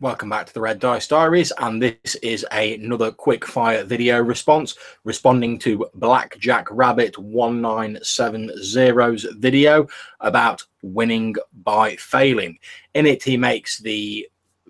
Welcome back to the Red Dice Diaries, and this is another quick fire video response responding to Blackjack Rabbit 1970's video about winning by failing. In it, he makes the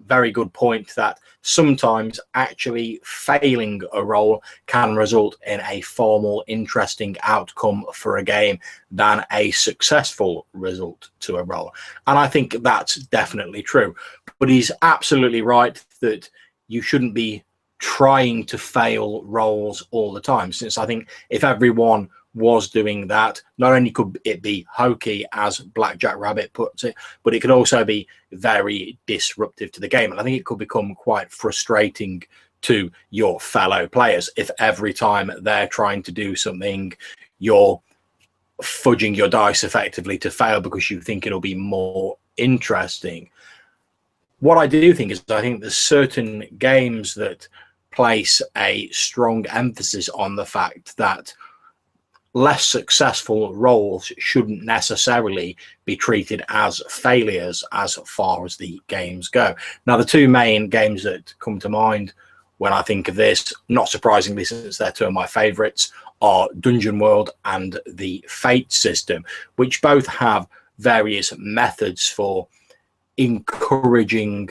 very good point that sometimes actually failing a roll can result in a far more interesting outcome for a game than a successful result to a roll. And I think that's definitely true. But he's absolutely right that you shouldn't be trying to fail rolls all the time, since I think if everyone was doing that, not only could it be hokey, as Blackjack Rabbit puts it, but it could also be very disruptive to the game. And I think it could become quite frustrating to your fellow players if every time they're trying to do something, you're fudging your dice effectively to fail because you think it'll be more interesting. What I do think is I think there's certain games that place a strong emphasis on the fact that less successful rolls shouldn't necessarily be treated as failures as far as the games go. Now, the two main games that come to mind when I think of this, not surprisingly since they're two of my favorites, are Dungeon World and the Fate system, which both have various methods for encouraging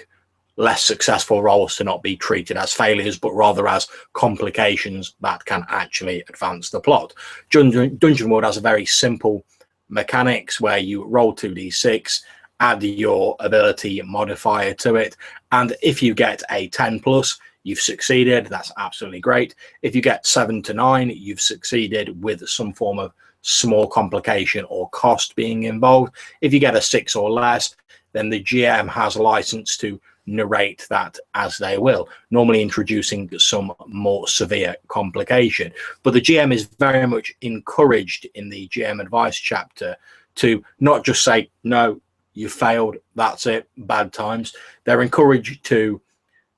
less successful rolls to not be treated as failures, but rather as complications that can actually advance the plot. Dungeon World has a very simple mechanics where you roll 2d6, add your ability modifier to it, and if you get a 10 plus, you've succeeded. That's absolutely great. If you get 7 to 9, you've succeeded with some form of small complication or cost being involved. If you get a 6 or less, then the GM has a license to narrate that as they will, normally introducing some more severe complication. But the GM is very much encouraged in the GM advice chapter to not just say, no, you failed, that's it, bad times. They're encouraged to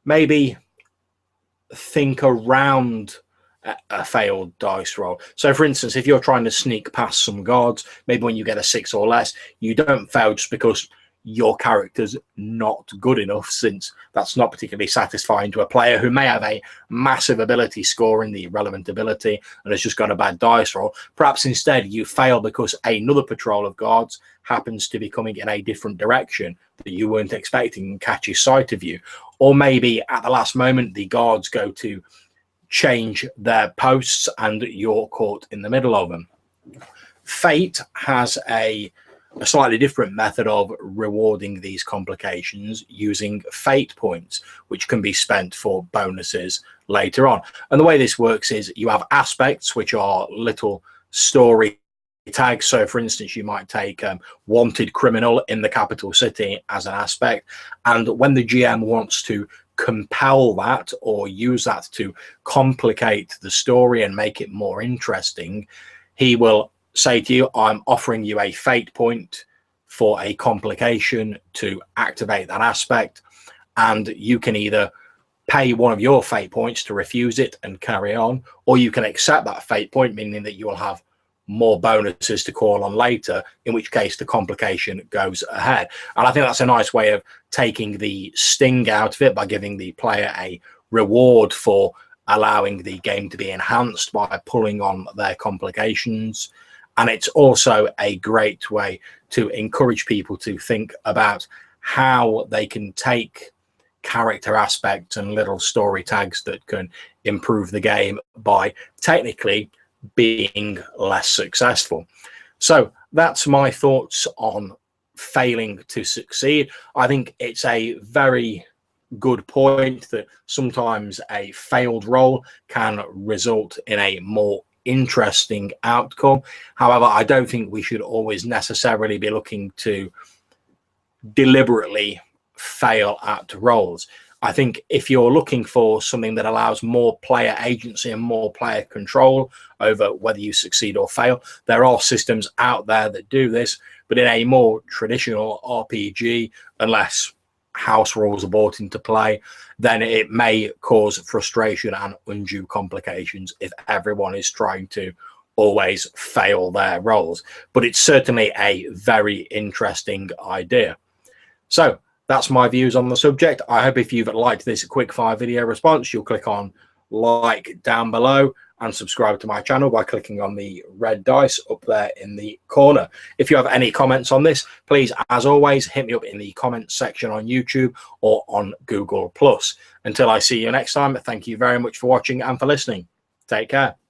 maybe think around a failed dice roll. So for instance, if you're trying to sneak past some guards, maybe when you get a 6 or less, you don't fail just because your character's not good enough, since that's not particularly satisfying to a player who may have a massive ability score in the relevant ability and has just got a bad dice roll. Perhaps instead you fail because another patrol of guards happens to be coming in a different direction that you weren't expecting and catches sight of you. Or maybe at the last moment the guards go to change their posts and you're caught in the middle of them. Fate has a slightly different method of rewarding these complications using fate points, which can be spent for bonuses later on. And the way this works is you have aspects, which are little story tags. So for instance, you might take wanted criminal in the capital city as an aspect, and when the GM wants to compel that or use that to complicate the story and make it more interesting, he will say to you, I'm offering you a fate point for a complication to activate that aspect, and you can either pay one of your fate points to refuse it and carry on, or you can accept that fate point, meaning that you will have more bonuses to call on later, in which case the complication goes ahead. And I think that's a nice way of taking the sting out of it by giving the player a reward for allowing the game to be enhanced by pulling on their complications. And it's also a great way to encourage people to think about how they can take character aspects and little story tags that can improve the game by technically being less successful. So that's my thoughts on failing to succeed. I think it's a very good point that sometimes a failed roll can result in a more interesting outcome. However, I don't think we should always necessarily be looking to deliberately fail at rolls. I think if you're looking for something that allows more player agency and more player control over whether you succeed or fail, there are systems out there that do this. But in a more traditional RPG, unless house rules are brought into play, then it may cause frustration and undue complications if everyone is trying to always fail their rolls. But it's certainly a very interesting idea. So that's my views on the subject. I hope if you've liked this quick fire video response, you'll click on like down below and subscribe to my channel by clicking on the red dice up there in the corner. If you have any comments on this, please, as always, hit me up in the comments section on YouTube or on Google+. Until I see you next time, thank you very much for watching and for listening. Take care.